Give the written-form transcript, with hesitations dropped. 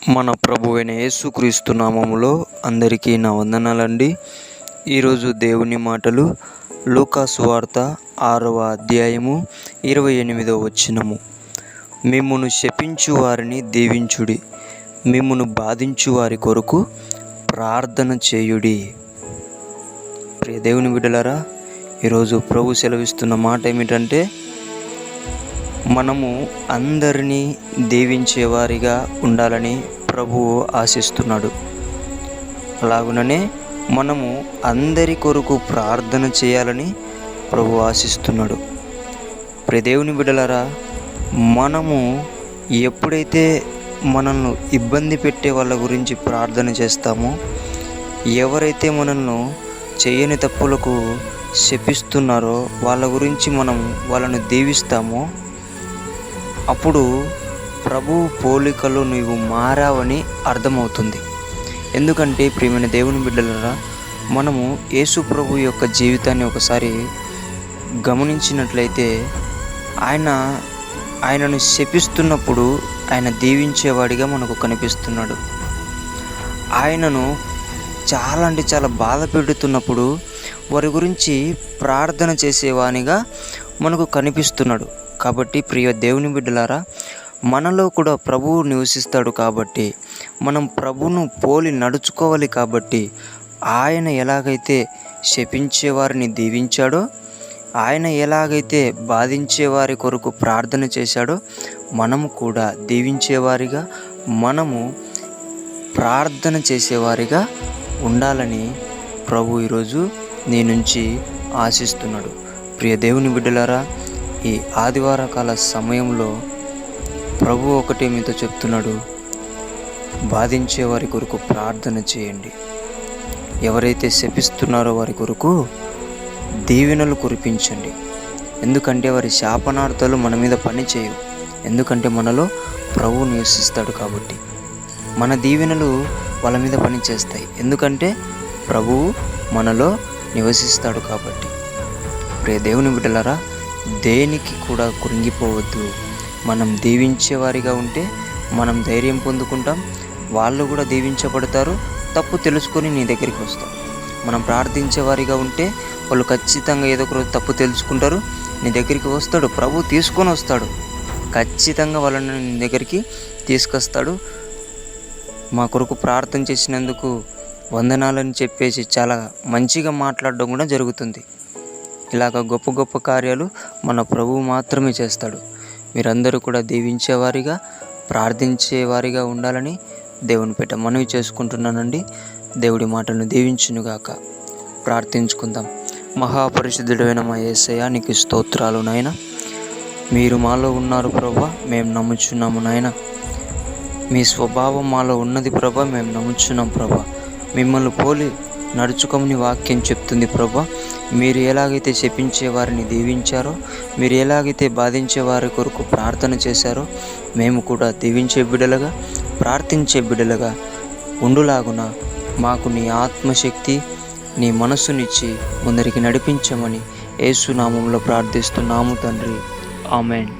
మన ప్రభువైన యేసుక్రీస్తు నామములో అందరికీ నా వందనాలండి. ఈరోజు దేవుని మాటలు లూకాసు వార్త 6వ అధ్యాయము 28వ వచనము. మిమ్మును శపించు వారిని దీవించుడి, మిమ్మును బాధించు వారి కొరకు ప్రార్థన చేయుడి. ప్రియ దేవుని బిడ్డలారా, ఈరోజు ప్రభు సెలవిస్తున్న మాట ఏమిటంటే, మనము అందరినీ దీవించేవారిగా ఉండాలని ప్రభువు ఆశిస్తున్నాడు. అలాగుననే మనము అందరి కొరకు ప్రార్థన చేయాలని ప్రభు ఆశిస్తున్నాడు. ప్రియ దేవుని బిడ్డలారా, మనము ఎప్పుడైతే మనల్ని ఇబ్బంది పెట్టే వాళ్ళ గురించి ప్రార్థన చేస్తామో, ఎవరైతే మనల్ని చేయని తప్పులకు శపిస్తున్నారో వాళ్ళ గురించి మనం వాళ్ళను దీవిస్తామో, అప్పుడు ప్రభు పోలికలో నీవు మారావని అర్థమవుతుంది. ఎందుకంటే ప్రియమైన దేవుని బిడ్డలారా, మనము యేసు ప్రభు యొక్క జీవితాన్ని ఒకసారి గమనించినట్లయితే, ఆయనను శపిస్తున్నప్పుడు ఆయన దీవించేవాడిగా మనకు కనిపిస్తున్నాడు. ఆయనను చాలా బాధ పెడుతున్నప్పుడు వారి గురించి ప్రార్థన చేసేవానిగా మనకు కనిపిస్తున్నాడు. కాబట్టి ప్రియ దేవుని బిడ్డలారా, మనలో కూడా ప్రభువు నివసిస్తాడు. కాబట్టి మనం ప్రభువును పోలి నడుచుకోవాలి. కాబట్టి ఆయన ఎలాగైతే శపించేవారిని దీవించాడో, ఆయన ఎలాగైతే బాధించేవారి కొరకు ప్రార్థన చేశాడో, మనము కూడా దీవించేవారిగా, మనము ప్రార్థన చేసేవారిగా ఉండాలని ప్రభు ఈరోజు నీ నుంచి ఆశిస్తున్నాడు. ప్రియ దేవుని బిడ్డలారా, ఈ ఆదివార కాల సమయంలో ప్రభు ఒకటే మీతో చెప్తున్నాడు, బాధించే వారి కొరకు ప్రార్థన చేయండి. ఎవరైతే శపిస్తున్నారో వారి కొరకు దీవెనలు కురిపించండి. ఎందుకంటే వారి శాపనార్థాలు మన మీద పని చేయవు. ఎందుకంటే మనలో ప్రభువు నివసిస్తాడు. కాబట్టి మన దీవెనలు వాళ్ళ మీద పని చేస్తాయి. ఎందుకంటే ప్రభువు మనలో నివసిస్తాడు. కాబట్టి ప్రియ దేవుని బిడ్డలారా, దేనికి కూడా కృంగిపోవద్దు. మనం దీవించేవారిగా ఉంటే మనం ధైర్యం పొందుకుంటాం. వాళ్ళు కూడా దీవించబడతారు. తప్పు తెలుసుకొని నీ దగ్గరికి వస్తారు. మనం ప్రార్థించేవారిగా ఉంటే వాళ్ళు ఖచ్చితంగా ఏదో ఒక రోజు తప్పు తెలుసుకుంటారు, నీ దగ్గరికి వస్తాడు. ప్రభు తీసుకొని వస్తాడు. ఖచ్చితంగా వాళ్ళని నీ దగ్గరికి తీసుకొస్తాడు. మా కొరకు ప్రార్థన చేసినందుకు వందనాలని చెప్పేసి చాలా మంచిగా మాట్లాడడం కూడా జరుగుతుంది. ఇలాగ గొప్ప కార్యాలు మన ప్రభువు మాత్రమే చేస్తాడు. మీరందరూ కూడా దీవించేవారిగా, ప్రార్థించేవారిగా ఉండాలని దేవుని పేట మనవి చేసుకుంటున్నానండి. దేవుడి మాటలను దీవించునుగాక. ప్రార్థించుకుందాం. మహాపరిశుద్ధుడైన మా యేసయ్య, నీకు స్తోత్రాలు నాయన. మీరు మాలో ఉన్నారు ప్రభా, మేము నమ్ముచున్నాము నాయన. మీ స్వభావం మాలో ఉన్నది ప్రభా, మేము నమ్ముచున్నాం ప్రభా. మిమ్మల్ని పోలి నడుచుకోమని వాక్యం చెప్తుంది ప్రభా. మీరు ఎలాగైతే శపించే వారిని దీవించారో, మీరు ఎలాగైతే బాధించే వారి కొరకు ప్రార్థన చేశారో, మేము కూడా దీవించే బిడ్డలుగా, ప్రార్థించే బిడ్డలుగా ఉండులాగున మాకు నీ ఆత్మశక్తి, నీ మనస్సునిచ్చి ముందరికి నడిపించమని యేసు నామములో ప్రార్థిస్తున్నాము తండ్రి. ఆమేన్.